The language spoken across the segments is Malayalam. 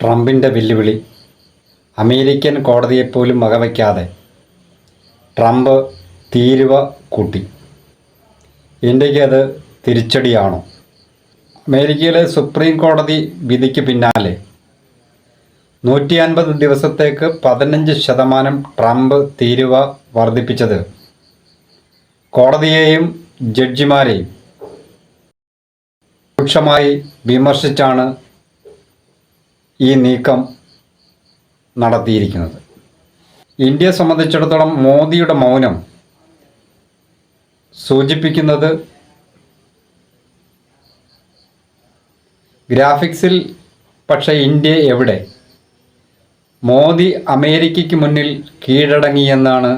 ട്രംപിൻ്റെ വെല്ലുവിളി. അമേരിക്കൻ കോടതിയെപ്പോലും വകവയ്ക്കാതെ ട്രംപ് തീരുവ കൂട്ടി. ഇന്ത്യക്ക് അത് തിരിച്ചടിയാണോ? അമേരിക്കയിലെ സുപ്രീം കോടതി വിധിക്ക് പിന്നാലെ 150 ദിവസത്തേക്ക് 15% ട്രംപ് തീരുവ വർദ്ധിപ്പിച്ചത് കോടതിയെയും ജഡ്ജിമാരെയും രൂക്ഷമായി വിമർശിച്ചാണ് ഈ നീക്കം നടത്തിയിരിക്കുന്നത്. ഇന്ത്യയെ സംബന്ധിച്ചിടത്തോളം മോദിയുടെ മൗനം സൂചിപ്പിക്കുന്നത് ഗ്രാഫിക്സിൽ പക്ഷേ ഇന്ത്യ എവിടെ? മോദി അമേരിക്കയ്ക്ക് മുന്നിൽ കീഴടങ്ങിയെന്നാണ്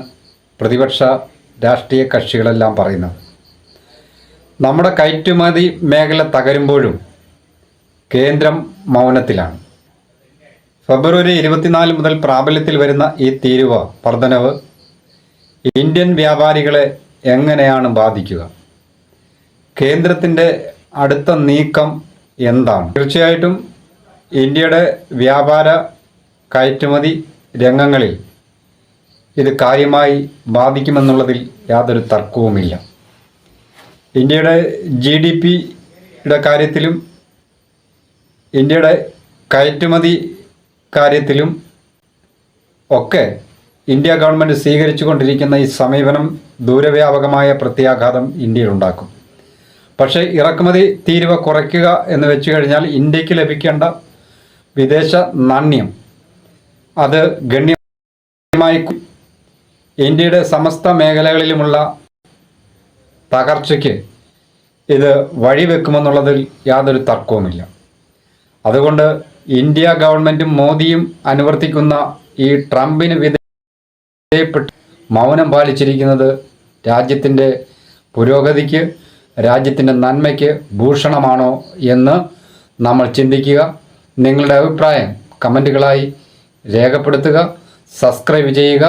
പ്രതിപക്ഷ രാഷ്ട്രീയ കക്ഷികളെല്ലാം പറയുന്നത്. നമ്മുടെ കയറ്റുമതി മേഖല തകരുമ്പോഴും കേന്ദ്രം മൗനത്തിലാണ്. ഫെബ്രുവരി 24 മുതൽ പ്രാബല്യത്തിൽ വരുന്ന ഈ തീരുവ വർധനവ് ഇന്ത്യൻ വ്യാപാരികളെ എങ്ങനെയാണ് ബാധിക്കുക? കേന്ദ്രത്തിൻ്റെ അടുത്ത നീക്കം എന്താണ്? തീർച്ചയായിട്ടും ഇന്ത്യയുടെ വ്യാപാര കയറ്റുമതി രംഗങ്ങളിൽ ഇത് കാര്യമായി ബാധിക്കുമെന്നുള്ളതിൽ യാതൊരു തർക്കവുമില്ല. ഇന്ത്യയുടെ GDP-യുടെ കാര്യത്തിലും ഇന്ത്യയുടെ കയറ്റുമതി കാര്യത്തിലും ഒക്കെ ഇന്ത്യ ഗവൺമെൻറ് സ്വീകരിച്ചു കൊണ്ടിരിക്കുന്ന ഈ സമീപനം ദൂരവ്യാപകമായ പ്രത്യാഘാതം ഇന്ത്യയിലുണ്ടാക്കും. പക്ഷേ ഇറക്കുമതി തീരുവ കുറയ്ക്കുക എന്ന് വെച്ചു കഴിഞ്ഞാൽ ഇന്ത്യക്ക് ലഭിക്കേണ്ട വിദേശ നാണ്യം അത് ഗണ്യമായി ഇന്ത്യയുടെ സമസ്ത മേഖലകളിലുമുള്ള തകർച്ചയ്ക്ക് ഇത് വഴിവെക്കുമെന്നുള്ളതിൽ യാതൊരു തർക്കവുമില്ല. അതുകൊണ്ട് ഇന്ത്യ ഗവൺമെൻറ്റും മോദിയും അനുവർത്തിക്കുന്ന ഈ ട്രംപിന് വിധേയപ്പെട്ട് മൗനം പാലിച്ചിരിക്കുന്നത് രാജ്യത്തിൻ്റെ പുരോഗതിക്ക്, രാജ്യത്തിൻ്റെ നന്മയ്ക്ക് ഭൂഷണമാണോ എന്ന് നമ്മൾ ചിന്തിക്കുക. നിങ്ങളുടെ അഭിപ്രായം കമൻറ്റുകളായി രേഖപ്പെടുത്തുക. സബ്സ്ക്രൈബ് ചെയ്യുക.